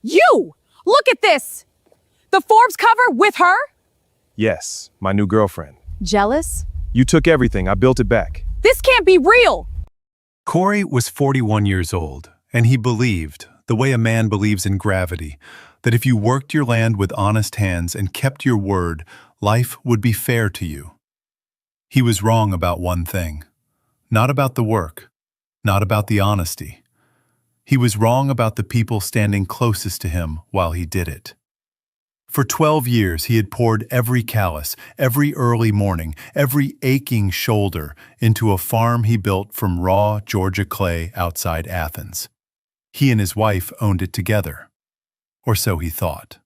You! Look at this! The Forbes cover with her? Yes, my new girlfriend. Jealous? You took everything, I built it back. This can't be real! Corey was 41 years old, and he believed, the way a man believes in gravity, that if you worked your land with honest hands and kept your word, life would be fair to you. He was wrong about one thing. Not about the work, not about the honesty. He was wrong about the people standing closest to him while he did it. For 12 years, he had poured every callus, every early morning, every aching shoulder into a farm he built from raw Georgia clay outside Athens. He and his wife owned it together. Or so he thought.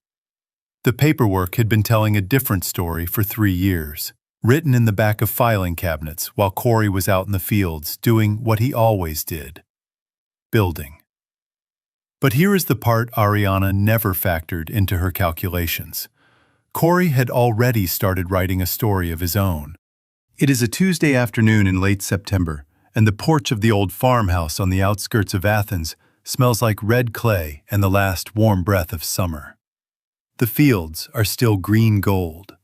The paperwork had been telling a different story for 3 years, written in the back of filing cabinets while Corey was out in the fields doing what he always did, building. But here is the part Ariana never factored into her calculations. Corey had already started writing a story of his own. It is a Tuesday afternoon in late September, and the porch of the old farmhouse on the outskirts of Athens smells like red clay and the last warm breath of summer. The fields are still green gold.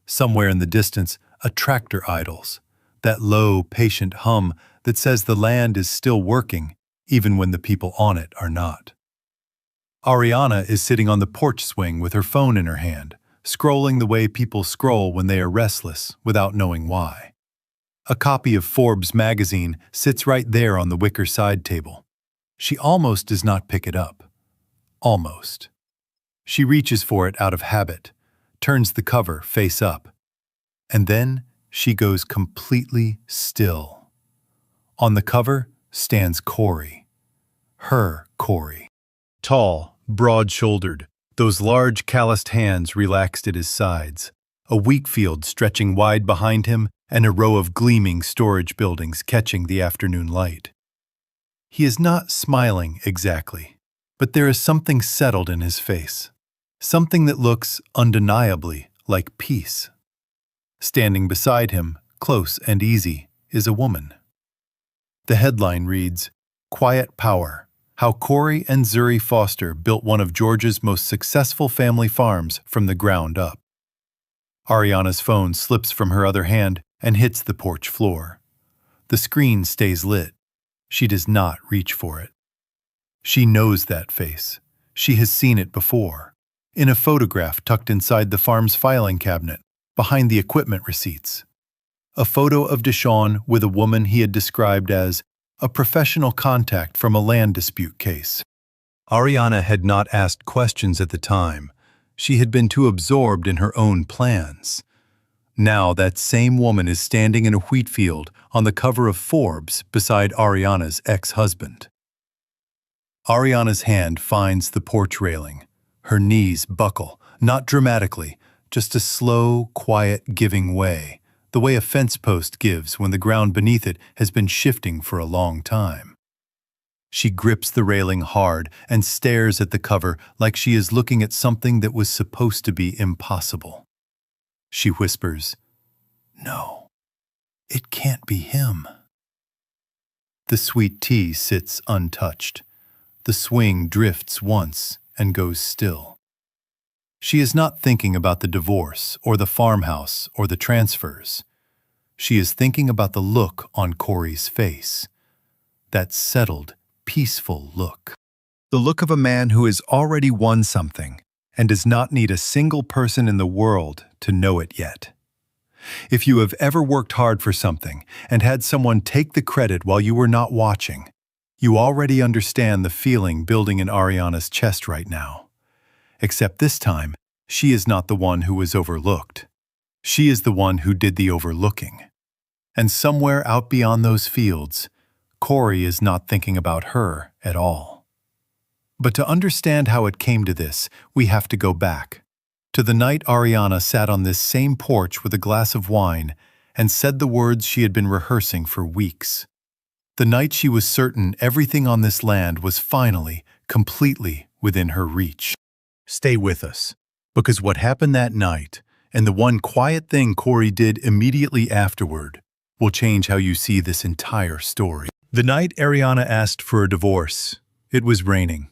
Somewhere in the distance, a tractor idles, that low, patient hum that says the land is still working, even when the people on it are not. Ariana is sitting on the porch swing with her phone in her hand, scrolling the way people scroll when they are restless without knowing why. A copy of Forbes magazine sits right there on the wicker side table. She almost does not pick it up. Almost. She reaches for it out of habit, turns the cover face up, and then she goes completely still. On the cover stands Corey. Her Corey. Tall, broad-shouldered, those large calloused hands relaxed at his sides, a wheat field stretching wide behind him, and a row of gleaming storage buildings catching the afternoon light. He is not smiling exactly, but there is something settled in his face, something that looks undeniably like peace. Standing beside him, close and easy, is a woman. The headline reads, "Quiet Power. How Corey and Zuri Foster built one of Georgia's most successful family farms from the ground up." Ariana's phone slips from her other hand and hits the porch floor. The screen stays lit. She does not reach for it. She knows that face. She has seen it before. In a photograph tucked inside the farm's filing cabinet, behind the equipment receipts. A photo of Deshawn with a woman he had described as a professional contact from a land dispute case. Ariana had not asked questions at the time. She had been too absorbed in her own plans. Now that same woman is standing in a wheat field on the cover of Forbes beside Ariana's ex-husband. Ariana's hand finds the porch railing. Her knees buckle, not dramatically, just a slow, quiet giving way, the way a fence post gives when the ground beneath it has been shifting for a long time. She grips the railing hard and stares at the cover like she is looking at something that was supposed to be impossible. She whispers, "No, it can't be him." The sweet tea sits untouched. The swing drifts once and goes still. She is not thinking about the divorce or the farmhouse or the transfers. She is thinking about the look on Corey's face. That settled, peaceful look. The look of a man who has already won something and does not need a single person in the world to know it yet. If you have ever worked hard for something and had someone take the credit while you were not watching, you already understand the feeling building in Ariana's chest right now. Except this time, she is not the one who was overlooked. She is the one who did the overlooking. And somewhere out beyond those fields, Corey is not thinking about her at all. But to understand how it came to this, we have to go back to the night Ariana sat on this same porch with a glass of wine and said the words she had been rehearsing for weeks. The night she was certain everything on this land was finally, completely within her reach. Stay with us, because what happened that night, and the one quiet thing Corey did immediately afterward, will change how you see this entire story. The night Ariana asked for a divorce, it was raining.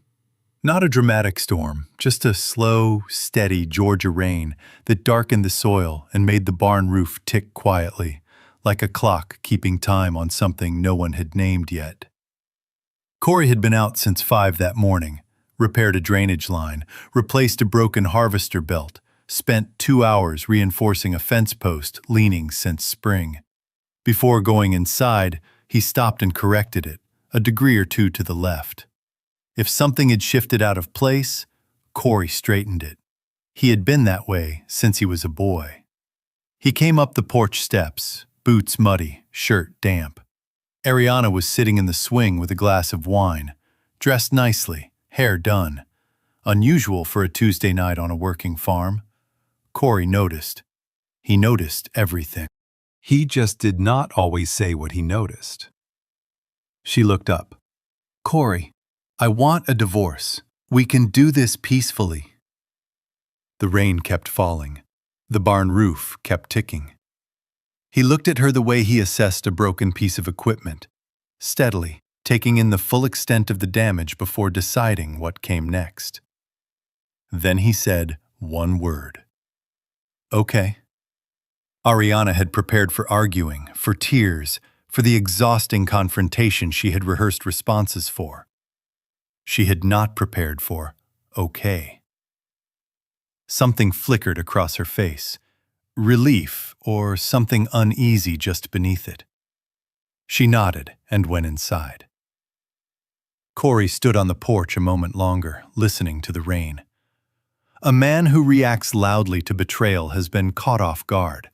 Not a dramatic storm, just a slow, steady Georgia rain that darkened the soil and made the barn roof tick quietly, like a clock keeping time on something no one had named yet. Corey had been out since 5 that morning, repaired a drainage line, replaced a broken harvester belt, spent 2 hours reinforcing a fence post leaning since spring. Before going inside, he stopped and corrected it, a degree or two to the left. If something had shifted out of place, Corey straightened it. He had been that way since he was a boy. He came up the porch steps, boots muddy, shirt damp. Ariana was sitting in the swing with a glass of wine, dressed nicely, hair done. Unusual for a Tuesday night on a working farm. Corey noticed. He noticed everything. He just did not always say what he noticed. She looked up. "Corey, I want a divorce. We can do this peacefully." The rain kept falling. The barn roof kept ticking. He looked at her the way he assessed a broken piece of equipment, steadily, taking in the full extent of the damage before deciding what came next. Then he said one word. "Okay." Ariana had prepared for arguing, for tears, for the exhausting confrontation she had rehearsed responses for. She had not prepared for okay. Something flickered across her face, relief or something uneasy just beneath it. She nodded and went inside. Corey stood on the porch a moment longer, listening to the rain. A man who reacts loudly to betrayal has been caught off guard.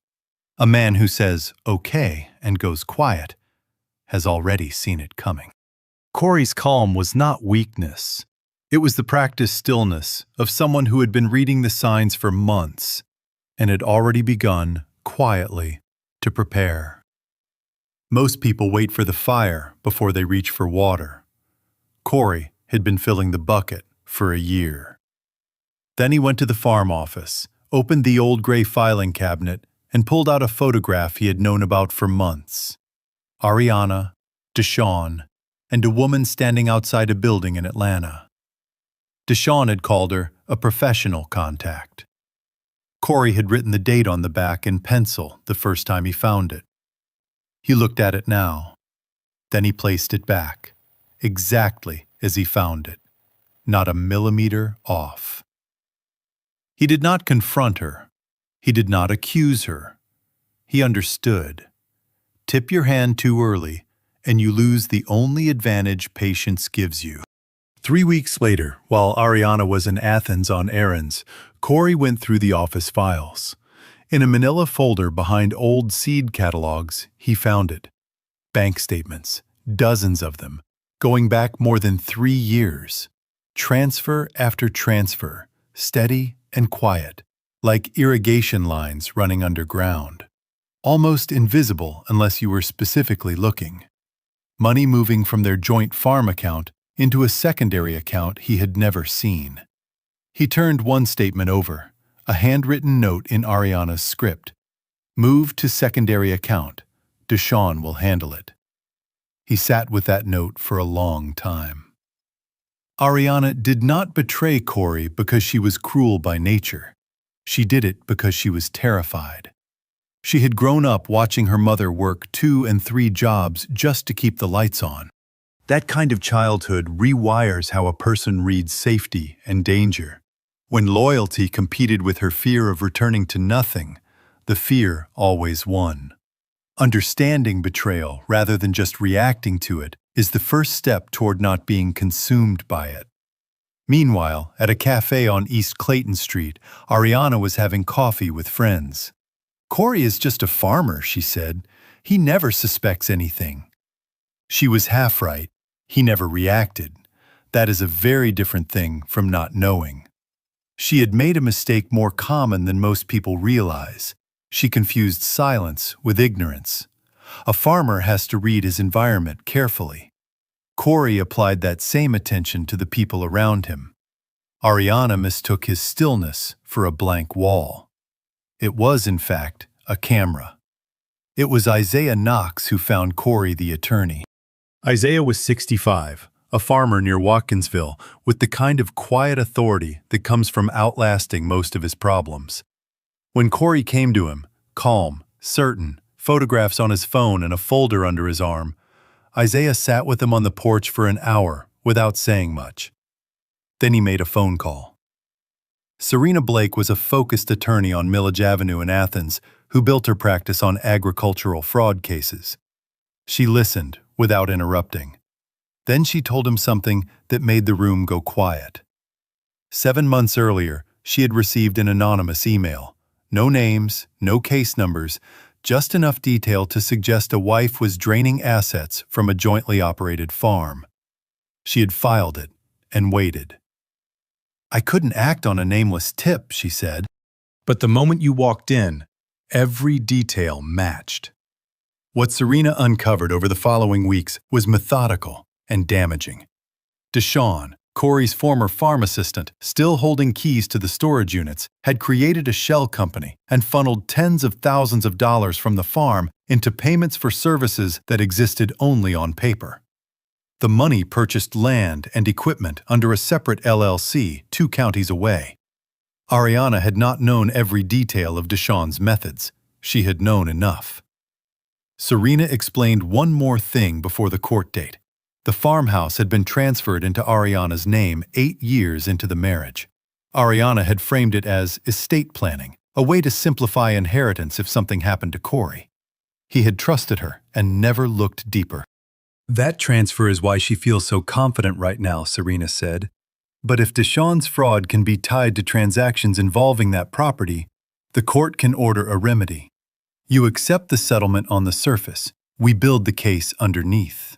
A man who says okay and goes quiet has already seen it coming. Corey's calm was not weakness. It was the practiced stillness of someone who had been reading the signs for months and had already begun, quietly, to prepare. Most people wait for the fire before they reach for water. Corey had been filling the bucket for a year. Then he went to the farm office, opened the old gray filing cabinet, and pulled out a photograph he had known about for months. Ariana, Deshawn, and a woman standing outside a building in Atlanta. Deshawn had called her a professional contact. Corey had written the date on the back in pencil the first time he found it. He looked at it now. Then he placed it back, exactly as he found it, not a millimeter off. He did not confront her. He did not accuse her. He understood. Tip your hand too early, and you lose the only advantage patience gives you. 3 weeks later, while Ariana was in Athens on errands, Corey went through the office files. In a manila folder behind old seed catalogs, he found it. Bank statements, dozens of them, going back more than 3 years. Transfer after transfer, steady and quiet, like irrigation lines running underground. Almost invisible unless you were specifically looking. Money moving from their joint farm account into a secondary account he had never seen. He turned one statement over, a handwritten note in Ariana's script. "Move to secondary account. Deshawn will handle it." He sat with that note for a long time. Ariana did not betray Corey because she was cruel by nature. She did it because she was terrified. She had grown up watching her mother work 2 and 3 jobs just to keep the lights on. That kind of childhood rewires how a person reads safety and danger. When loyalty competed with her fear of returning to nothing, the fear always won. Understanding betrayal rather than just reacting to it is the first step toward not being consumed by it. Meanwhile, at a cafe on East Clayton Street, Ariana was having coffee with friends. "Corey is just a farmer," she said. "He never suspects anything." She was half right. He never reacted. That is a very different thing from not knowing. She had made a mistake more common than most people realize. She confused silence with ignorance. A farmer has to read his environment carefully. Corey applied that same attention to the people around him. Ariana mistook his stillness for a blank wall. It was, in fact, a camera. It was Isaiah Knox who found Corey the attorney. Isaiah was 65, a farmer near Watkinsville with the kind of quiet authority that comes from outlasting most of his problems. When Corey came to him, calm, certain, photographs on his phone and a folder under his arm, Isaiah sat with him on the porch for an hour without saying much. Then he made a phone call. Serena Blake was a focused attorney on Millage Avenue in Athens who built her practice on agricultural fraud cases. She listened without interrupting. Then she told him something that made the room go quiet. 7 months earlier, she had received an anonymous email. No names, no case numbers, just enough detail to suggest a wife was draining assets from a jointly operated farm. She had filed it and waited. "I couldn't act on a nameless tip," she said. But the moment you walked in, every detail matched. What Serena uncovered over the following weeks was methodical and damaging. Deshawn, Corey's former farm assistant, still holding keys to the storage units, had created a shell company and funneled tens of thousands of dollars from the farm into payments for services that existed only on paper. The money purchased land and equipment under a separate LLC 2 counties away. Ariana had not known every detail of Deshawn's methods. She had known enough. Serena explained one more thing before the court date. The farmhouse had been transferred into Ariana's name 8 years into the marriage. Ariana had framed it as estate planning, a way to simplify inheritance if something happened to Corey. He had trusted her and never looked deeper. That transfer is why she feels so confident right now, Serena said. But if Deshawn's fraud can be tied to transactions involving that property, the court can order a remedy. You accept the settlement on the surface. We build the case underneath.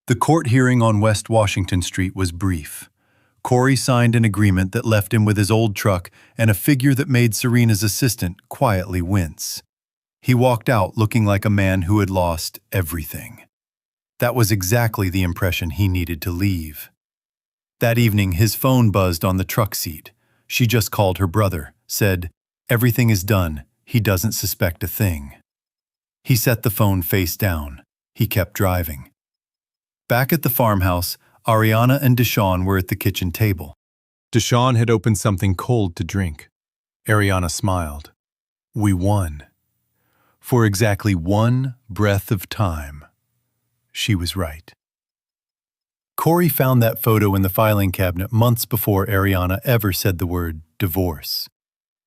The court hearing on West Washington Street was brief. Corey signed an agreement that left him with his old truck and a figure that made Serena's assistant quietly wince. He walked out looking like a man who had lost everything. That was exactly the impression he needed to leave. That evening, his phone buzzed on the truck seat. She just called her brother, said, "Everything is done. He doesn't suspect a thing." He set the phone face down. He kept driving. Back at the farmhouse, Ariana and Deshawn were at the kitchen table. Deshawn had opened something cold to drink. Ariana smiled. "We won." For exactly 1 breath of time. She was right. Corey found that photo in the filing cabinet months before Ariana ever said the word divorce.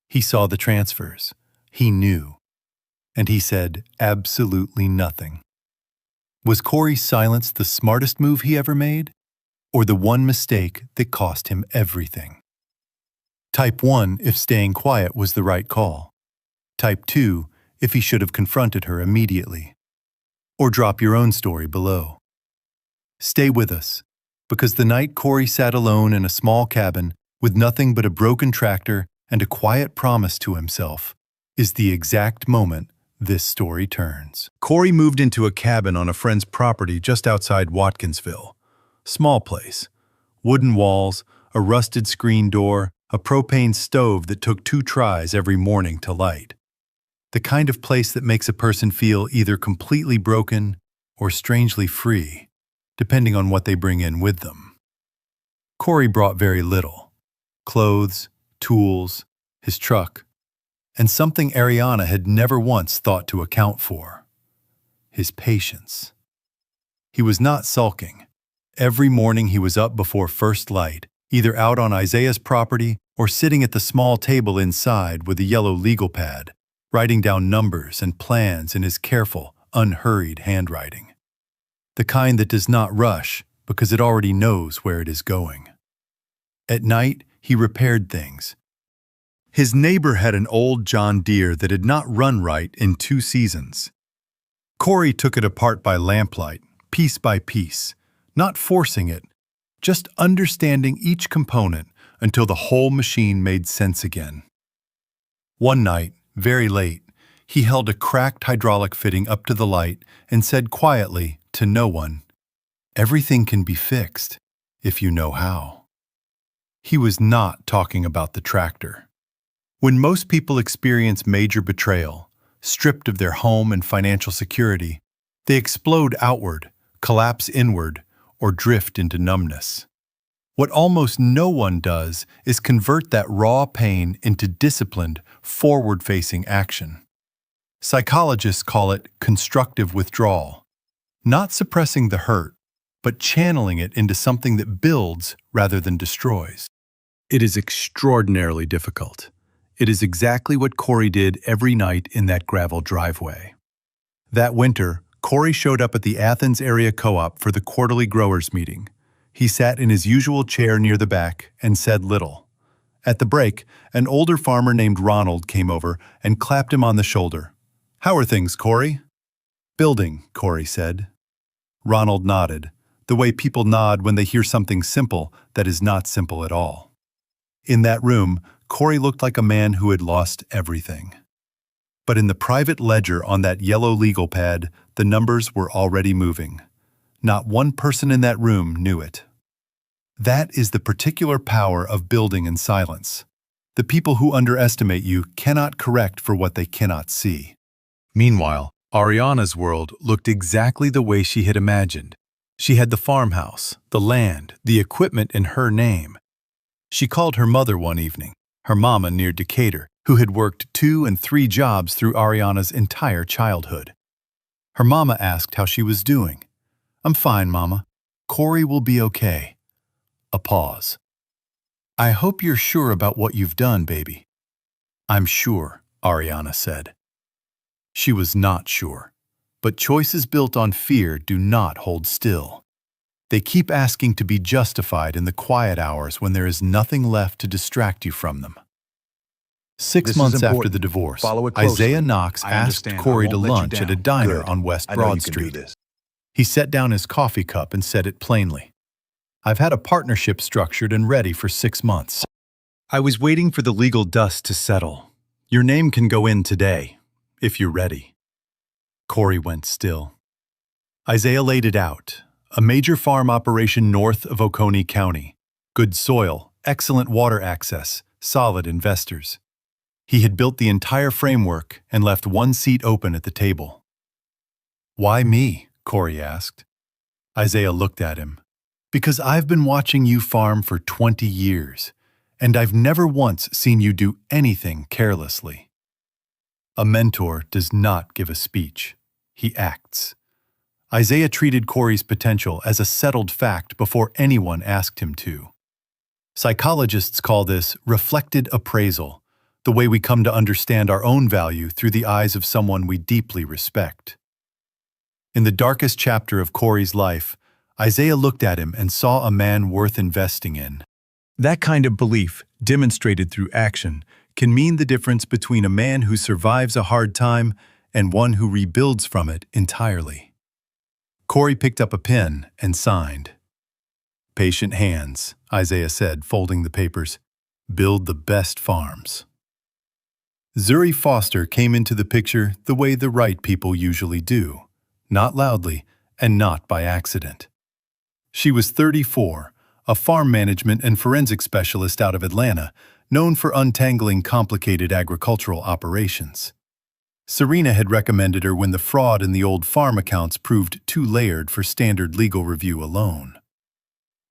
He saw the transfers. He knew. And he said absolutely nothing. Was Corey's silence the smartest move he ever made? Or the one mistake that cost him everything? Type 1 if staying quiet was the right call. Type 2 if he should have confronted her immediately. Or drop your own story below. Stay with us, because the night Corey sat alone in a small cabin with nothing but a broken tractor and a quiet promise to himself is the exact moment this story turns. Corey moved into a cabin on a friend's property just outside Watkinsville. Small place. Wooden walls, a rusted screen door, a propane stove that took 2 tries every morning to light. The kind of place that makes a person feel either completely broken or strangely free, depending on what they bring in with them. Corey brought very little. Clothes, tools, his truck, and something Ariana had never once thought to account for: his patience. He was not sulking. Every morning he was up before first light, either out on Isaiah's property or sitting at the small table inside with a yellow legal pad, writing down numbers and plans in his careful, unhurried handwriting. The kind that does not rush because it already knows where it is going. At night, he repaired things. His neighbor had an old John Deere that had not run right in 2 seasons. Corey took it apart by lamplight, piece by piece, not forcing it, just understanding each component until the whole machine made sense again. One night, very late, he held a cracked hydraulic fitting up to the light and said quietly to no one, "Everything can be fixed if you know how." He was not talking about the tractor. When most people experience major betrayal, stripped of their home and financial security, they explode outward, collapse inward, or drift into numbness. What almost no one does is convert that raw pain into disciplined, forward-facing action. Psychologists call it constructive withdrawal, not suppressing the hurt, but channeling it into something that builds rather than destroys. It is extraordinarily difficult. It is exactly what Corey did every night in that gravel driveway. That winter, Corey showed up at the Athens Area Co-op for the quarterly growers meeting. He sat in his usual chair near the back and said little. At the break, an older farmer named Ronald came over and clapped him on the shoulder. "How are things, Corey?" "Building," Corey said. Ronald nodded, the way people nod when they hear something simple that is not simple at all. In that room, Corey looked like a man who had lost everything. But in the private ledger on that yellow legal pad, the numbers were already moving. Not one person in that room knew it. That is the particular power of building in silence. The people who underestimate you cannot correct for what they cannot see. Meanwhile, Ariana's world looked exactly the way she had imagined. She had the farmhouse, the land, the equipment in her name. She called her mother one evening, her mama near Decatur, who had worked 2 and 3 jobs through Ariana's entire childhood. Her mama asked how she was doing. "I'm fine, Mama. Corey will be okay." A pause. "I hope you're sure about what you've done, baby." "I'm sure," Ariana said. She was not sure, but choices built on fear do not hold still. They keep asking to be justified in the quiet hours when there is nothing left to distract you from them. 6 months after the divorce, Isaiah Knox asked Corey to lunch at a diner on West Broad Street. He set down his coffee cup and said it plainly. "I've had a partnership structured and ready for 6 months. I was waiting for the legal dust to settle. Your name can go in today, if you're ready." Corey went still. Isaiah laid it out. A major farm operation north of Oconee County. Good soil, excellent water access, solid investors. He had built the entire framework and left one seat open at the table. "Why me?" Corey asked. Isaiah looked at him. "Because I've been watching you farm for 20 years, and I've never once seen you do anything carelessly." A mentor does not give a speech. He acts. Isaiah treated Corey's potential as a settled fact before anyone asked him to. Psychologists call this reflected appraisal, the way we come to understand our own value through the eyes of someone we deeply respect. In the darkest chapter of Corey's life, Isaiah looked at him and saw a man worth investing in. That kind of belief, demonstrated through action, can mean the difference between a man who survives a hard time and one who rebuilds from it entirely. Corey picked up a pen and signed. "Patient hands," Isaiah said, folding the papers. "Build the best farms." Zuri Foster came into the picture the way the right people usually do, not loudly and not by accident. She was 34, a farm management and forensic specialist out of Atlanta, known for untangling complicated agricultural operations. Serena had recommended her when the fraud in the old farm accounts proved too layered for standard legal review alone.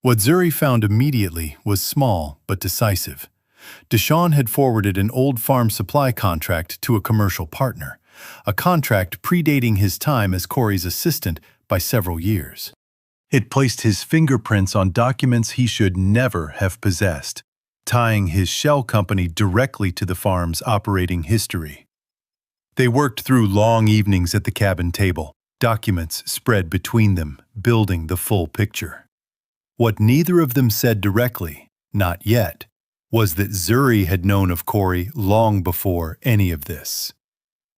What Zuri found immediately was small but decisive. Deshawn had forwarded an old farm supply contract to a commercial partner, a contract predating his time as Corey's assistant by several years. It placed his fingerprints on documents he should never have possessed, tying his shell company directly to the farm's operating history. They worked through long evenings at the cabin table, documents spread between them, building the full picture. What neither of them said directly, not yet, was that Zuri had known of Corey long before any of this.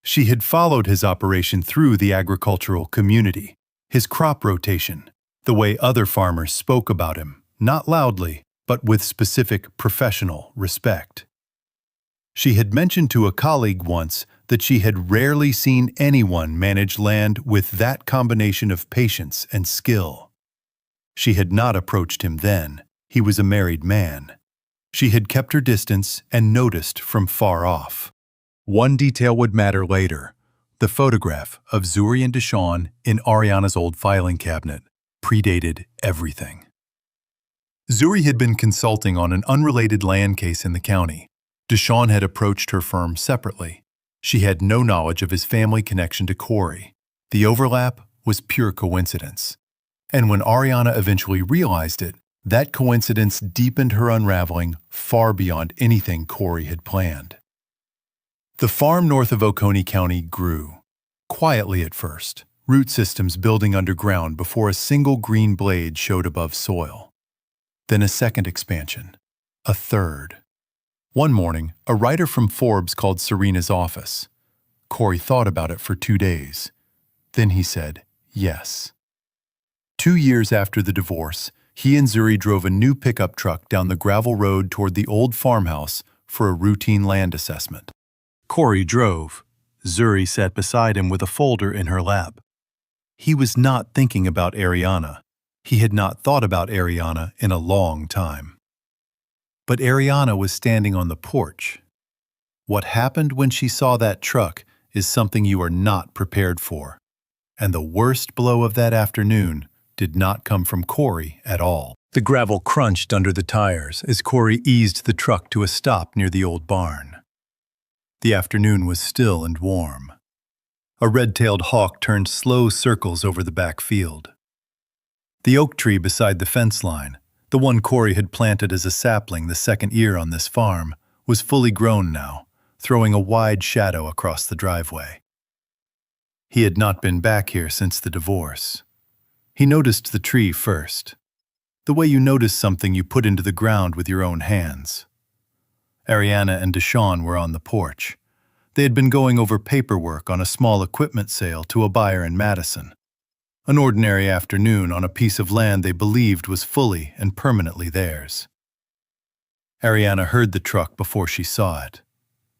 She had followed his operation through the agricultural community, his crop rotation, the way other farmers spoke about him, not loudly, but with specific professional respect. She had mentioned to a colleague once that she had rarely seen anyone manage land with that combination of patience and skill. She had not approached him then. He was a married man. She had kept her distance and noticed from far off. One detail would matter later: the photograph of Zuri and Deshawn in Ariana's old filing cabinet. predated everything. Zuri had been consulting on an unrelated land case in the county. Deshawn had approached her firm separately. She had no knowledge of his family connection to Corey. The overlap was pure coincidence. And when Ariana eventually realized it, that coincidence deepened her unraveling far beyond anything Corey had planned. The farm north of Oconee County grew, quietly at first, root systems building underground before a single green blade showed above soil. Then a second expansion, a third. One morning, a writer from Forbes called Serena's office. Corey thought about it for 2 days. Then he said, yes. 2 years after the divorce, he and Zuri drove a new pickup truck down the gravel road toward the old farmhouse for a routine land assessment. Corey drove. Zuri sat beside him with a folder in her lap. He was not thinking about Ariana. He had not thought about Ariana in a long time. But Ariana was standing on the porch. What happened when she saw that truck is something you are not prepared for. And the worst blow of that afternoon did not come from Corey at all. The gravel crunched under the tires as Corey eased the truck to a stop near the old barn. The afternoon was still and warm. A red-tailed hawk turned slow circles over the back field. The oak tree beside the fence line, the one Corey had planted as a sapling the second year on this farm, was fully grown now, throwing a wide shadow across the driveway. He had not been back here since the divorce. He noticed the tree first, the way you notice something you put into the ground with your own hands. Ariana and Deshawn were on the porch. They had been going over paperwork on a small equipment sale to a buyer in Madison. An ordinary afternoon on a piece of land they believed was fully and permanently theirs. Ariana heard the truck before she saw it.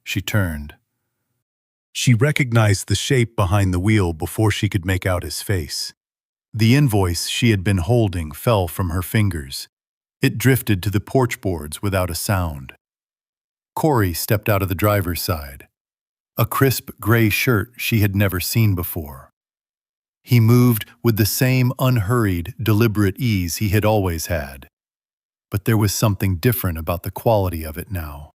She turned. She recognized the shape behind the wheel before she could make out his face. The invoice she had been holding fell from her fingers. It drifted to the porch boards without a sound. Corey stepped out of the driver's side. A crisp gray shirt she had never seen before. He moved with the same unhurried, deliberate ease he had always had. But there was something different about the quality of it now.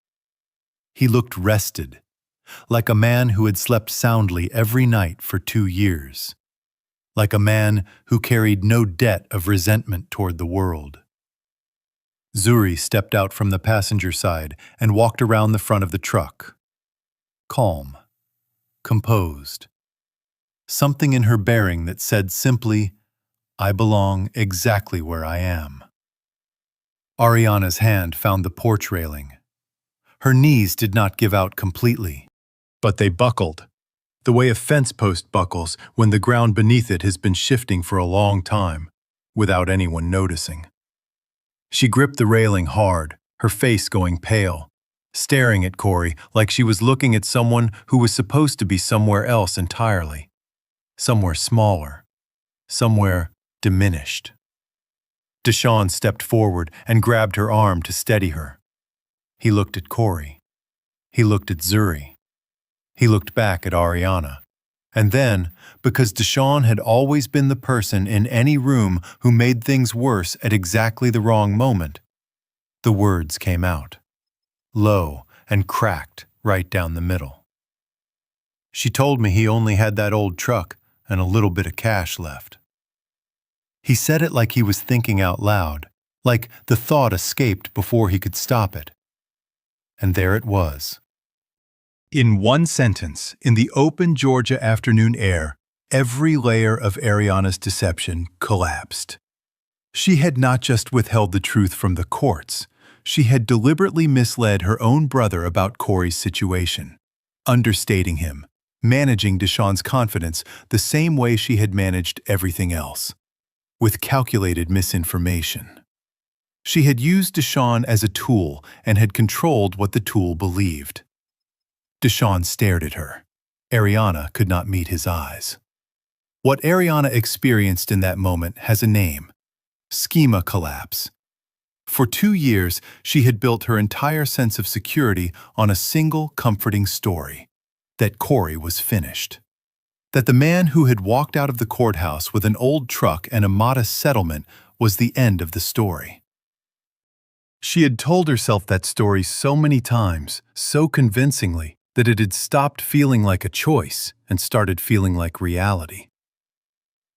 He looked rested, like a man who had slept soundly every night for 2 years. Like a man who carried no debt of resentment toward the world. Zuri stepped out from the passenger side and walked around the front of the truck. Calm, composed. Something in her bearing that said simply, I belong exactly where I am. Ariana's hand found the porch railing. Her knees did not give out completely, but they buckled, the way a fence post buckles when the ground beneath it has been shifting for a long time, without anyone noticing. She gripped the railing hard, her face going pale, staring at Corey like she was looking at someone who was supposed to be somewhere else entirely. Somewhere smaller, somewhere diminished. Deshawn stepped forward and grabbed her arm to steady her. He looked at Corey. He looked at Zuri. He looked back at Ariana. And then, because Deshawn had always been the person in any room who made things worse at exactly the wrong moment, the words came out, low and cracked right down the middle. She told me he only had that old truck and a little bit of cash left. He said it like he was thinking out loud, like the thought escaped before he could stop it. And there it was. In one sentence, in the open Georgia afternoon air, every layer of Ariana's deception collapsed. She had not just withheld the truth from the courts, she had deliberately misled her own brother about Corey's situation, understating him, managing Deshawn's confidence the same way she had managed everything else, with calculated misinformation. She had used Deshawn as a tool and had controlled what the tool believed. Deshawn stared at her. Ariana could not meet his eyes. What Ariana experienced in that moment has a name: schema collapse. For 2 years, she had built her entire sense of security on a single comforting story: that Corey was finished. that the man who had walked out of the courthouse with an old truck and a modest settlement was the end of the story. She had told herself that story so many times, so convincingly, that it had stopped feeling like a choice and started feeling like reality.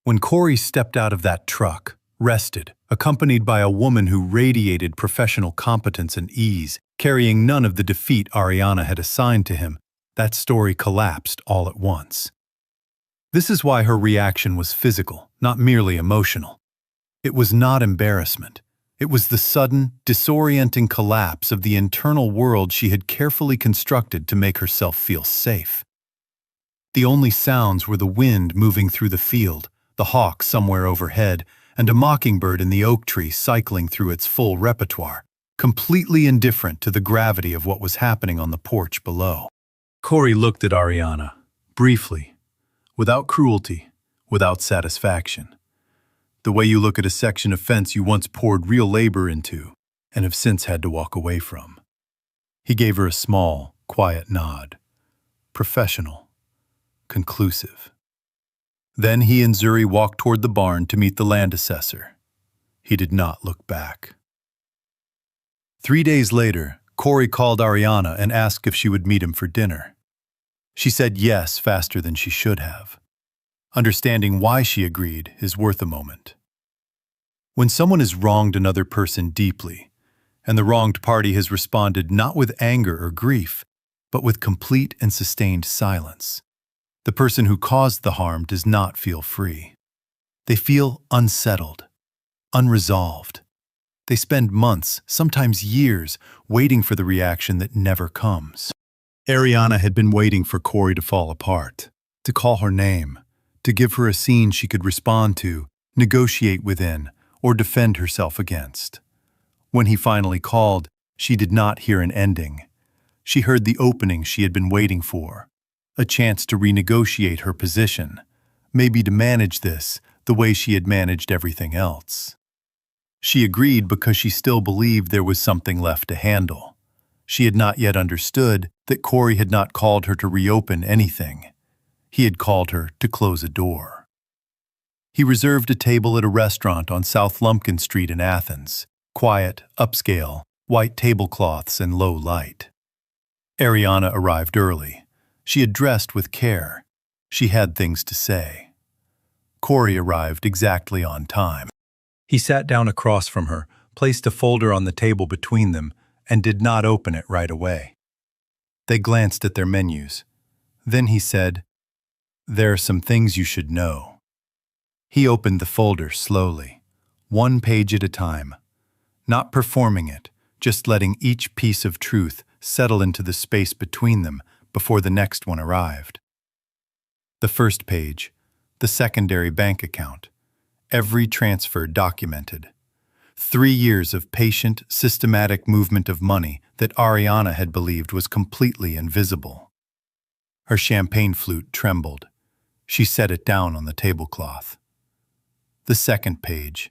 When Corey stepped out of that truck, rested, accompanied by a woman who radiated professional competence and ease, carrying none of the defeat Ariana had assigned to him, that story collapsed all at once. This is why her reaction was physical, not merely emotional. It was not embarrassment. It was the sudden, disorienting collapse of the internal world she had carefully constructed to make herself feel safe. The only sounds were the wind moving through the field, the hawk somewhere overhead, and a mockingbird in the oak tree cycling through its full repertoire, completely indifferent to the gravity of what was happening on the porch below. Corey looked at Ariana, briefly, without cruelty, without satisfaction. The way you look at a section of fence you once poured real labor into and have since had to walk away from. He gave her a small, quiet nod. Professional. Conclusive. Then he and Zuri walked toward the barn to meet the land assessor. He did not look back. 3 days later, Corey called Ariana and asked if she would meet him for dinner. She said yes faster than she should have. Understanding why she agreed is worth a moment. When someone has wronged another person deeply, and the wronged party has responded not with anger or grief, but with complete and sustained silence, the person who caused the harm does not feel free. They feel unsettled, unresolved. They spend months, sometimes years, waiting for the reaction that never comes. Ariana had been waiting for Corey to fall apart, to call her name, to give her a scene she could respond to, negotiate within, or defend herself against. When he finally called, she did not hear an ending. She heard the opening she had been waiting for, a chance to renegotiate her position, maybe to manage this the way she had managed everything else. She agreed because she still believed there was something left to handle. She had not yet understood that Corey had not called her to reopen anything. He had called her to close a door. He reserved a table at a restaurant on South Lumpkin Street in Athens, quiet, upscale, white tablecloths and low light. Ariana arrived early. She had dressed with care. She had things to say. Corey arrived exactly on time. He sat down across from her, placed a folder on the table between them, and did not open it right away. They glanced at their menus. Then he said, "There are some things you should know." He opened the folder slowly, one page at a time, not performing it, just letting each piece of truth settle into the space between them before the next one arrived. The first page, the secondary bank account, every transfer documented. 3 years of patient, systematic movement of money that Ariana had believed was completely invisible. Her champagne flute trembled. She set it down on the tablecloth. The second page,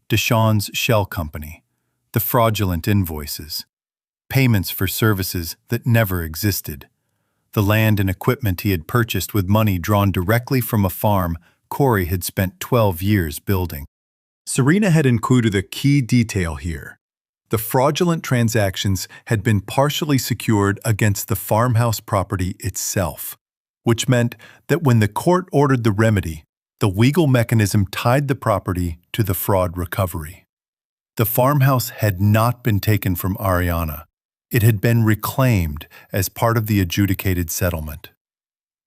Deshawn's shell company, the fraudulent invoices, payments for services that never existed, the land and equipment he had purchased with money drawn directly from a farm Corey had spent 12 years building. Serena had included a key detail here. The fraudulent transactions had been partially secured against the farmhouse property itself, which meant that when the court ordered the remedy, the legal mechanism tied the property to the fraud recovery. The farmhouse had not been taken from Ariana. It had been reclaimed as part of the adjudicated settlement.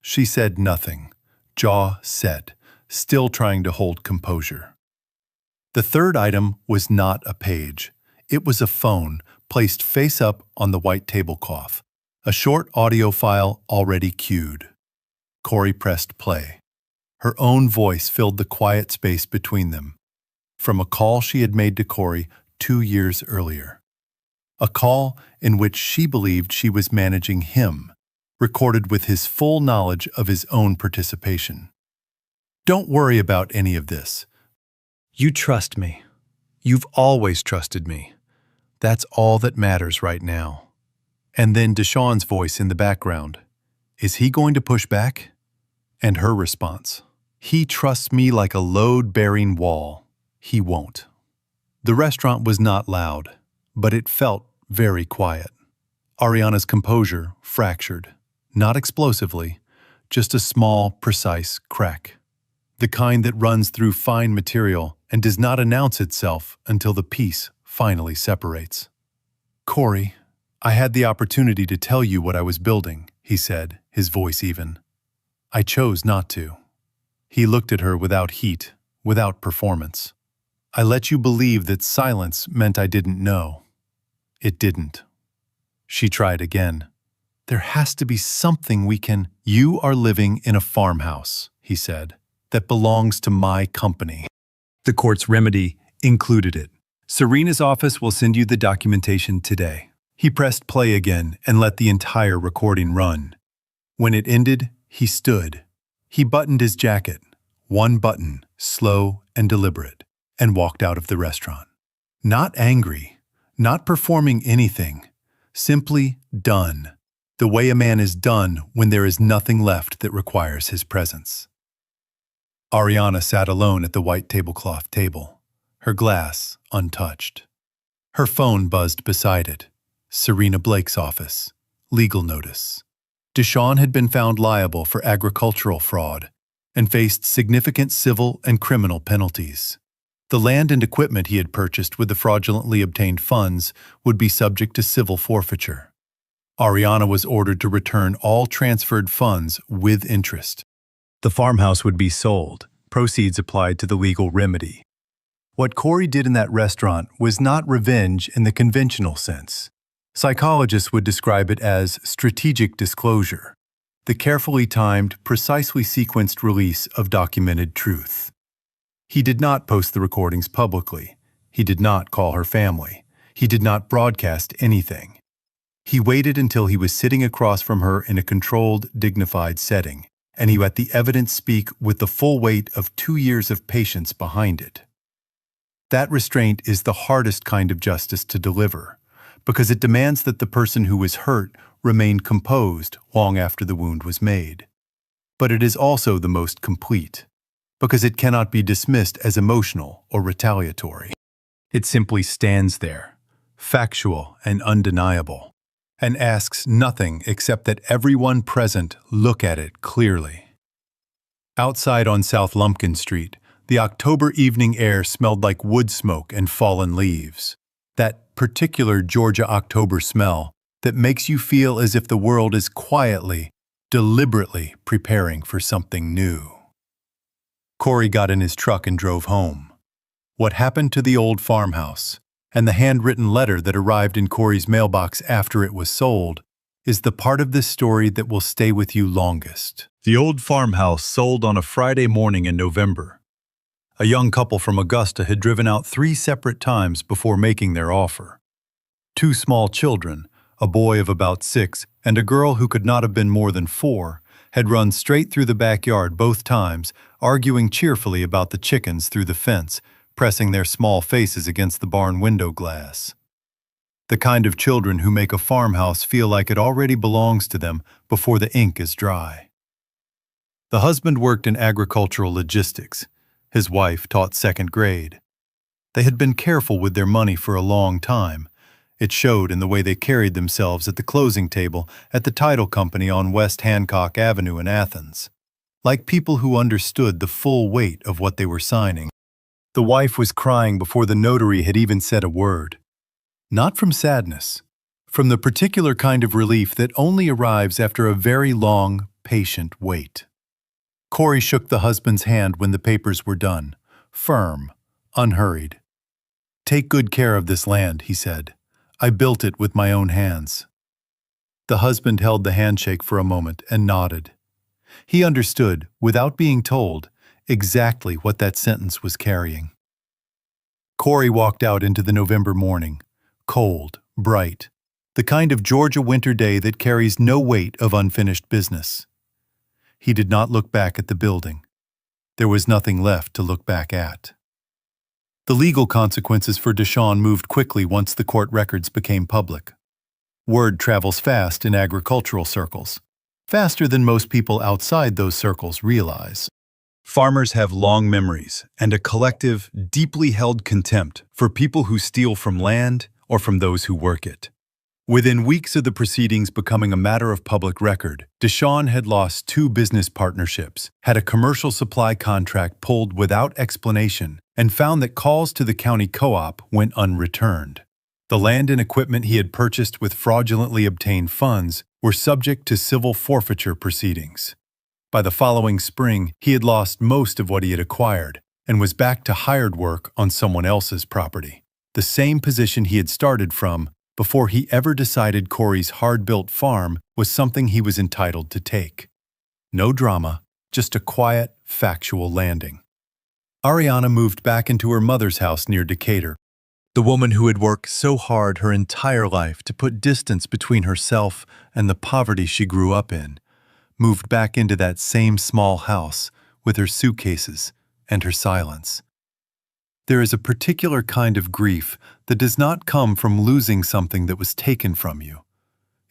She said nothing, jaw set, still trying to hold composure. The third item was not a page. It was a phone placed face up on the white tablecloth, a short audio file already queued. Corey pressed play. Her own voice filled the quiet space between them, from a call she had made to Corey 2 years earlier. A call in which she believed she was managing him, recorded with his full knowledge of his own participation. "Don't worry about any of this. You trust me. You've always trusted me. That's all that matters right now." And then Deshawn's voice in the background. "Is he going to push back?" And her response, "He trusts me like a load-bearing wall. He won't." The restaurant was not loud, but it felt very quiet. Ariana's composure fractured, not explosively, just a small, precise crack. The kind that runs through fine material and does not announce itself until the piece finally separates. "Corey, I had the opportunity to tell you what I was building," he said, his voice even. "I chose not to." He looked at her without heat, without performance. "I let you believe that silence meant I didn't know. It didn't." She tried again. "There has to be something we can—" "You are living in a farmhouse," he said, "that belongs to my company." The court's remedy included it. "Serena's office will send you the documentation today." He pressed play again and let the entire recording run. When it ended, he stood. He buttoned his jacket, one button, slow and deliberate, and walked out of the restaurant. Not angry, not performing anything, simply done, the way a man is done when there is nothing left that requires his presence. Ariana sat alone at the white tablecloth table, her glass untouched. Her phone buzzed beside it. Serena Blake's office. Legal notice. Deshawn had been found liable for agricultural fraud and faced significant civil and criminal penalties. The land and equipment he had purchased with the fraudulently obtained funds would be subject to civil forfeiture. Ariana was ordered to return all transferred funds with interest. The farmhouse would be sold, proceeds applied to the legal remedy. What Corey did in that restaurant was not revenge in the conventional sense. Psychologists would describe it as strategic disclosure, the carefully timed, precisely sequenced release of documented truth. He did not post the recordings publicly. He did not call her family. He did not broadcast anything. He waited until he was sitting across from her in a controlled, dignified setting, and he let the evidence speak with the full weight of 2 years of patience behind it. That restraint is the hardest kind of justice to deliver, because it demands that the person who was hurt remain composed long after the wound was made. But it is also the most complete, because it cannot be dismissed as emotional or retaliatory. It simply stands there, factual and undeniable, and asks nothing except that everyone present look at it clearly. Outside on South Lumpkin Street, the October evening air smelled like wood smoke and fallen leaves. That particular Georgia October smell that makes you feel as if the world is quietly, deliberately preparing for something new. Corey got in his truck and drove home. What happened to the old farmhouse, and the handwritten letter that arrived in Corey's mailbox after it was sold, is the part of this story that will stay with you longest. The old farmhouse sold on a Friday morning in November. A young couple from Augusta had driven out 3 separate times before making their offer. 2 small children, a boy of about 6 and a girl who could not have been more than 4, had run straight through the backyard both times, arguing cheerfully about the chickens through the fence, pressing their small faces against the barn window glass. The kind of children who make a farmhouse feel like it already belongs to them before the ink is dry. The husband worked in agricultural logistics. His wife taught 2nd grade. They had been careful with their money for a long time. It showed in the way they carried themselves at the closing table at the title company on West Hancock Avenue in Athens, like people who understood the full weight of what they were signing. The wife was crying before the notary had even said a word. Not from sadness, from the particular kind of relief that only arrives after a very long, patient wait. Corey shook the husband's hand when the papers were done, firm, unhurried. "Take good care of this land," he said. "I built it with my own hands." The husband held the handshake for a moment and nodded. He understood, without being told, exactly what that sentence was carrying. Corey walked out into the November morning, cold, bright, the kind of Georgia winter day that carries no weight of unfinished business. He did not look back at the building. There was nothing left to look back at. The legal consequences for Deshawn moved quickly once the court records became public. Word travels fast in agricultural circles. faster than most people outside those circles realize. Farmers have long memories and a collective, deeply held contempt for people who steal from land or from those who work it. Within weeks of the proceedings becoming a matter of public record, Deshawn had lost 2 business partnerships, had a commercial supply contract pulled without explanation, and found that calls to the county co-op went unreturned. The land and equipment he had purchased with fraudulently obtained funds were subject to civil forfeiture proceedings. By the following spring, he had lost most of what he had acquired and was back to hired work on someone else's property, the same position he had started from before he ever decided Corey's hard-built farm was something he was entitled to take. No drama, just a quiet, factual landing. Ariana moved back into her mother's house near Decatur. The woman who had worked so hard her entire life to put distance between herself and the poverty she grew up in, moved back into that same small house with her suitcases and her silence. There is a particular kind of grief that does not come from losing something that was taken from you.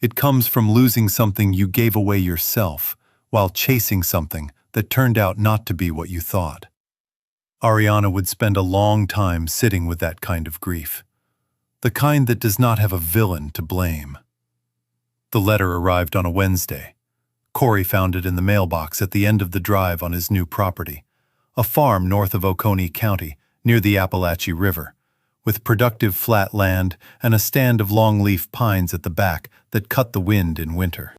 It comes from losing something you gave away yourself while chasing something that turned out not to be what you thought. Ariana would spend a long time sitting with that kind of grief, the kind that does not have a villain to blame. The letter arrived on a Wednesday. Corey found it in the mailbox at the end of the drive on his new property, a farm north of Oconee County, near the Appalachie River, with productive flat land and a stand of longleaf pines at the back that cut the wind in winter.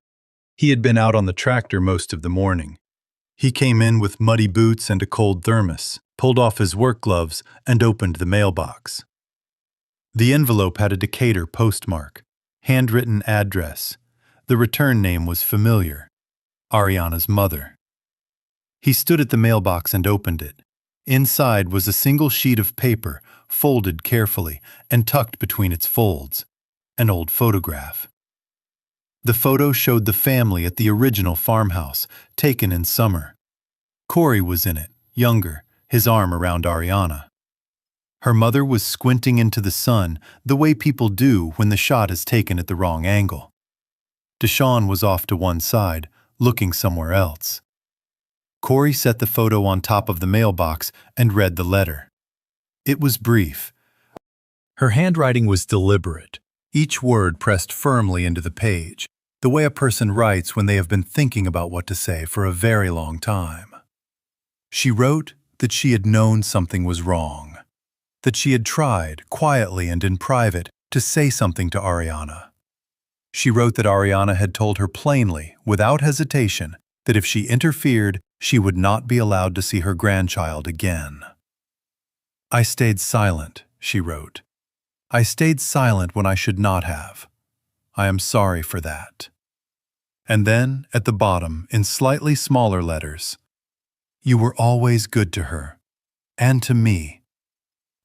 He had been out on the tractor most of the morning. He came in with muddy boots and a cold thermos, pulled off his work gloves, and opened the mailbox. The envelope had a Decatur postmark, handwritten address. The return name was familiar, Ariana's mother. He stood at the mailbox and opened it. Inside was a single sheet of paper, folded carefully and tucked between its folds, an old photograph. The photo showed the family at the original farmhouse, taken in summer. Corey was in it, younger, his arm around Ariana. Her mother was squinting into the sun the way people do when the shot is taken at the wrong angle. Deshawn was off to one side, looking somewhere else. Corey set the photo on top of the mailbox and read the letter. It was brief. Her handwriting was deliberate, each word pressed firmly into the page, the way a person writes when they have been thinking about what to say for a very long time. She wrote that she had known something was wrong, that she had tried, quietly and in private, to say something to Ariana. She wrote that Ariana had told her plainly, without hesitation, that if she interfered, she would not be allowed to see her grandchild again. I stayed silent, she wrote. I stayed silent when I should not have. I am sorry for that. And then, at the bottom, in slightly smaller letters, you were always good to her, and to me.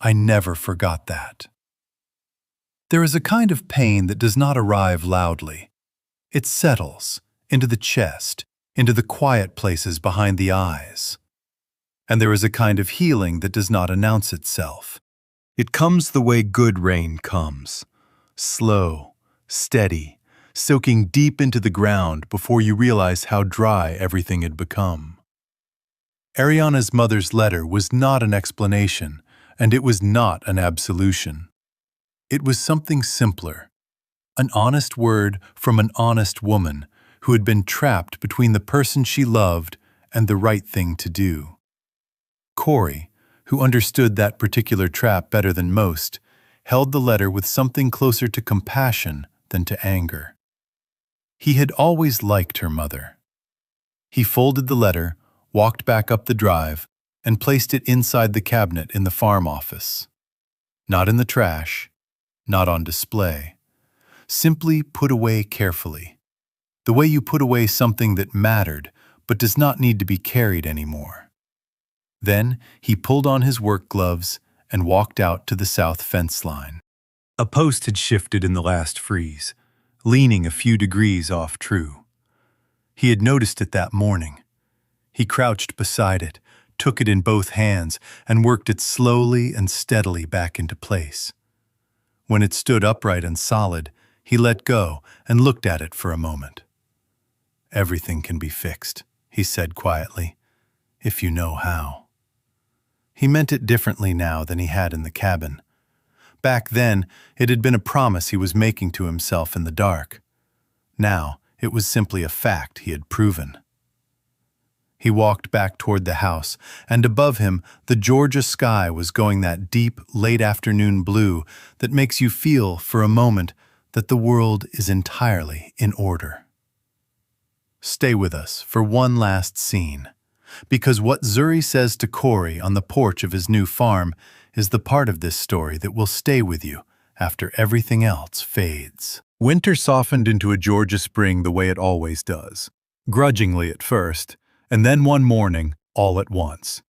I never forgot that. There is a kind of pain that does not arrive loudly. It settles into the chest, into the quiet places behind the eyes. And there is a kind of healing that does not announce itself. It comes the way good rain comes, slow, steady, soaking deep into the ground before you realize how dry everything had become. Ariana's mother's letter was not an explanation, and it was not an absolution. It was something simpler, an honest word from an honest woman who had been trapped between the person she loved and the right thing to do. Corey, who understood that particular trap better than most, held the letter with something closer to compassion than to anger. He had always liked her mother. He folded the letter, walked back up the drive, and placed it inside the cabinet in the farm office. Not in the trash, not on display. Simply put away carefully. The way you put away something that mattered but does not need to be carried anymore. Then he pulled on his work gloves and walked out to the south fence line. A post had shifted in the last freeze, leaning a few degrees off true. He had noticed it that morning. He crouched beside it, took it in both hands, and worked it slowly and steadily back into place. When it stood upright and solid, he let go and looked at it for a moment. Everything can be fixed, he said quietly, if you know how. He meant it differently now than he had in the cabin. Back then, it had been a promise he was making to himself in the dark. Now, it was simply a fact he had proven. He walked back toward the house, and above him, the Georgia sky was going that deep, late-afternoon blue that makes you feel, for a moment, that the world is entirely in order. Stay with us for one last scene, because what Zuri says to Corey on the porch of his new farm is the part of this story that will stay with you after everything else fades. Winter softened into a Georgia spring the way it always does, grudgingly at first, and then one morning, all at once.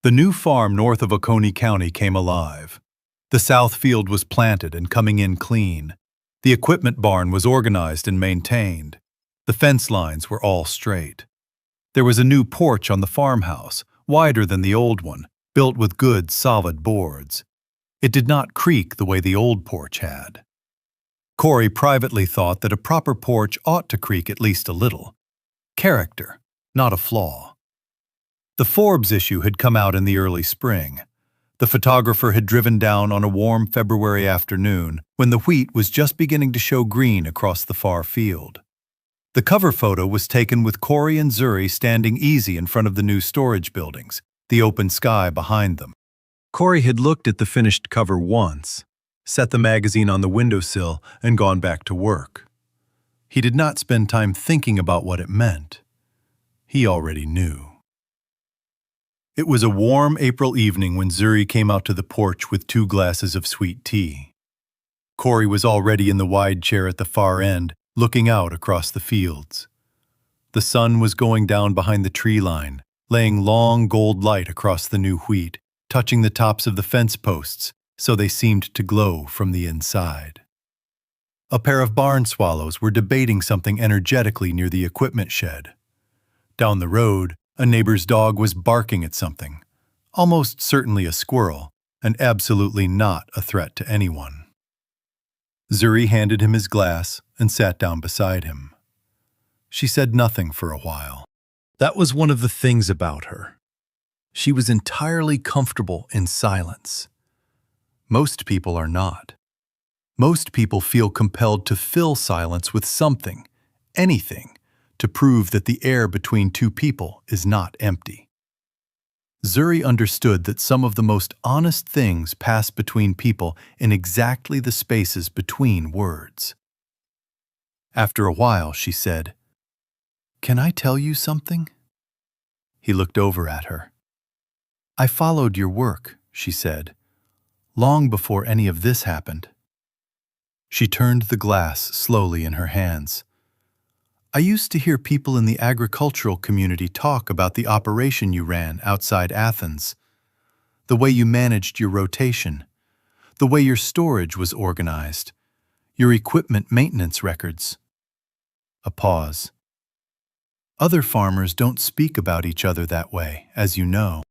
The new farm north of Oconee County came alive. The south field was planted and coming in clean. The equipment barn was organized and maintained. The fence lines were all straight. There was a new porch on the farmhouse, wider than the old one, built with good, solid boards. It did not creak the way the old porch had. Corey privately thought that a proper porch ought to creak at least a little. Character, not a flaw. The Forbes issue had come out in the early spring. The photographer had driven down on a warm February afternoon when the wheat was just beginning to show green across the far field. The cover photo was taken with Corey and Zuri standing easy in front of the new storage buildings, the open sky behind them. Corey had looked at the finished cover once, set the magazine on the windowsill, and gone back to work. He did not spend time thinking about what it meant. He already knew. It was a warm April evening when Zuri came out to the porch with 2 glasses of sweet tea. Corey was already in the wide chair at the far end, looking out across the fields. The sun was going down behind the tree line, laying long gold light across the new wheat, touching the tops of the fence posts so they seemed to glow from the inside. A pair of barn swallows were debating something energetically near the equipment shed. Down the road, a neighbor's dog was barking at something, almost certainly a squirrel, and absolutely not a threat to anyone. Zuri handed him his glass and sat down beside him. She said nothing for a while. That was one of the things about her. She was entirely comfortable in silence. Most people are not. Most people feel compelled to fill silence with something, anything, to prove that the air between two people is not empty. Zuri understood that some of the most honest things pass between people in exactly the spaces between words. After a while, she said, "Can I tell you something?" He looked over at her. "I followed your work," she said, "long before any of this happened." She turned the glass slowly in her hands. "I used to hear people in the agricultural community talk about the operation you ran outside Athens, the way you managed your rotation, the way your storage was organized, your equipment maintenance records." A pause. "Other farmers don't speak about each other that way, as you know.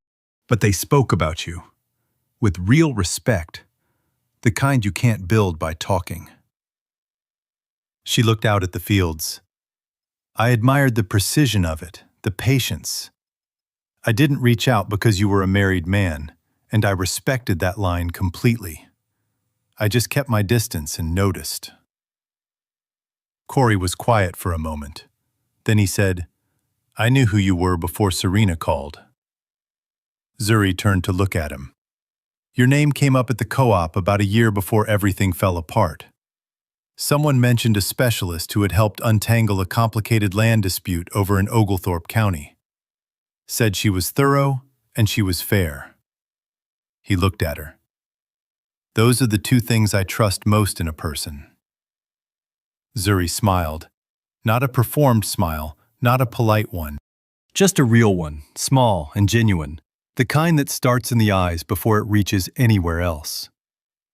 But they spoke about you, with real respect, the kind you can't build by talking." She looked out at the fields. "I admired the precision of it, the patience. I didn't reach out because you were a married man, and I respected that line completely. I just kept my distance and noticed." Corey was quiet for a moment. Then he said, "I knew who you were before Serena called." Zuri turned to look at him. "Your name came up at the co-op about a year before everything fell apart. Someone mentioned a specialist who had helped untangle a complicated land dispute over in Oglethorpe County. Said she was thorough and she was fair." He looked at her. "Those are the 2 things I trust most in a person." Zuri smiled. Not a performed smile, not a polite one. Just a real one, small and genuine, the kind that starts in the eyes before it reaches anywhere else.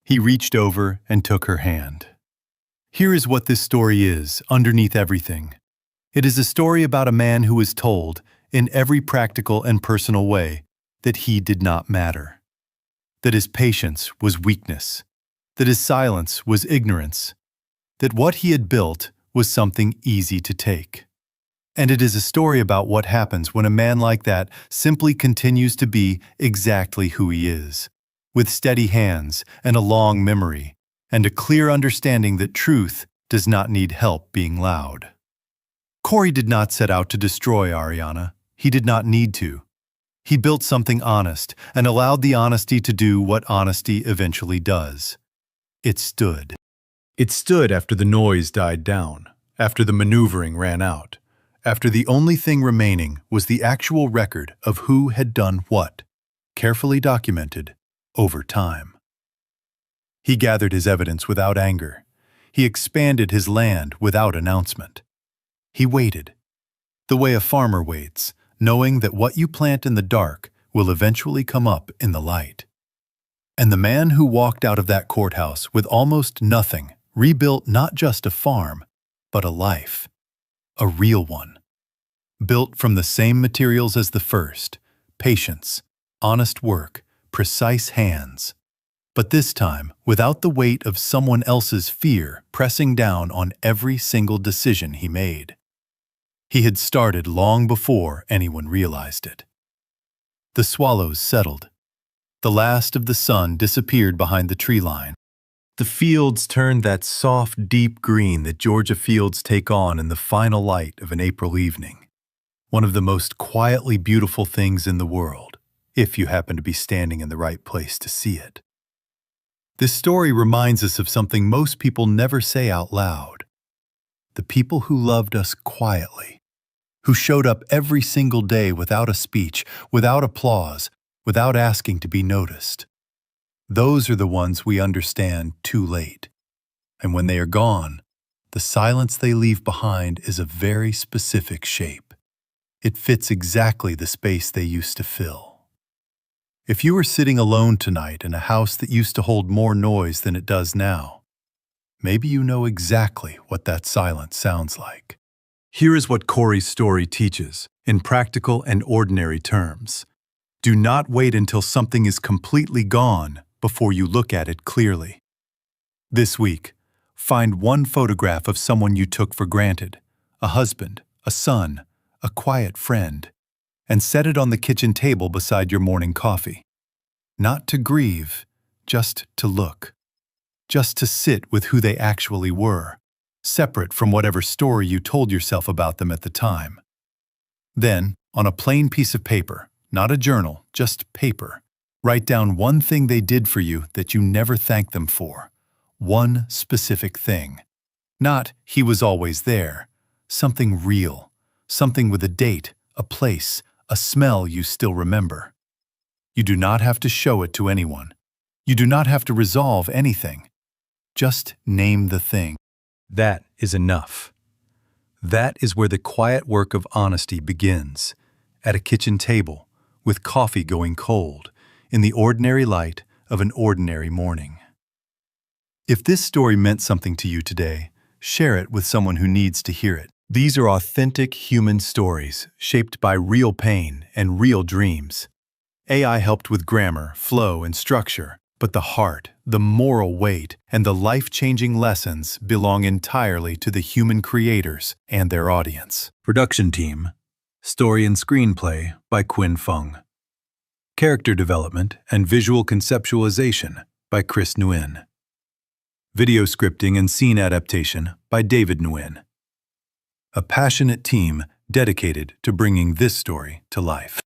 He reached over and took her hand. "Here is what this story is, underneath everything. It is a story about a man who was told, in every practical and personal way, that he did not matter. That his patience was weakness. That his silence was ignorance. That what he had built was something easy to take. And it is a story about what happens when a man like that simply continues to be exactly who he is, with steady hands and a long memory, and a clear understanding that truth does not need help being loud. Corey did not set out to destroy Ariana. He did not need to. He built something honest and allowed the honesty to do what honesty eventually does. It stood. It stood after the noise died down, after the maneuvering ran out, after the only thing remaining was the actual record of who had done what, carefully documented over time. He gathered his evidence without anger. He expanded his land without announcement. He waited, the way a farmer waits, knowing that what you plant in the dark will eventually come up in the light. And the man who walked out of that courthouse with almost nothing rebuilt not just a farm, but a life. A real one. Built from the same materials as the first: patience, honest work, precise hands. But this time, without the weight of someone else's fear pressing down on every single decision he made. He had started long before anyone realized it. The swallows settled. The last of the sun disappeared behind the tree line. The fields turned that soft, deep green that Georgia fields take on in the final light of an April evening. One of the most quietly beautiful things in the world, if you happen to be standing in the right place to see it. This story reminds us of something most people never say out loud. The people who loved us quietly, who showed up every single day without a speech, without applause, without asking to be noticed. Those are the ones we understand too late. And when they are gone, the silence they leave behind is a very specific shape. It fits exactly the space they used to fill. If you were sitting alone tonight in a house that used to hold more noise than it does now, maybe you know exactly what that silence sounds like. Here is what Corey's story teaches, in practical and ordinary terms. Do not wait until something is completely gone before you look at it clearly. This week, find one photograph of someone you took for granted, a husband, a son, a quiet friend, and set it on the kitchen table beside your morning coffee. Not to grieve, just to look. Just to sit with who they actually were, separate from whatever story you told yourself about them at the time. Then, on a plain piece of paper, not a journal, just paper, write down one thing they did for you that you never thanked them for. One specific thing. Not, he was always there. Something real. Something with a date, a place, a smell you still remember. You do not have to show it to anyone. You do not have to resolve anything. Just name the thing. That is enough. That is where the quiet work of honesty begins. At a kitchen table, with coffee going cold, in the ordinary light of an ordinary morning. If this story meant something to you today, share it with someone who needs to hear it. These are authentic human stories, shaped by real pain and real dreams. AI helped with grammar, flow, and structure, but the heart, the moral weight, and the life-changing lessons belong entirely to the human creators and their audience. Production team: Story and Screenplay by Quinn Fung. Character Development and Visual Conceptualization by Chris Nguyen. Video Scripting and Scene Adaptation by David Nguyen. A passionate team dedicated to bringing this story to life.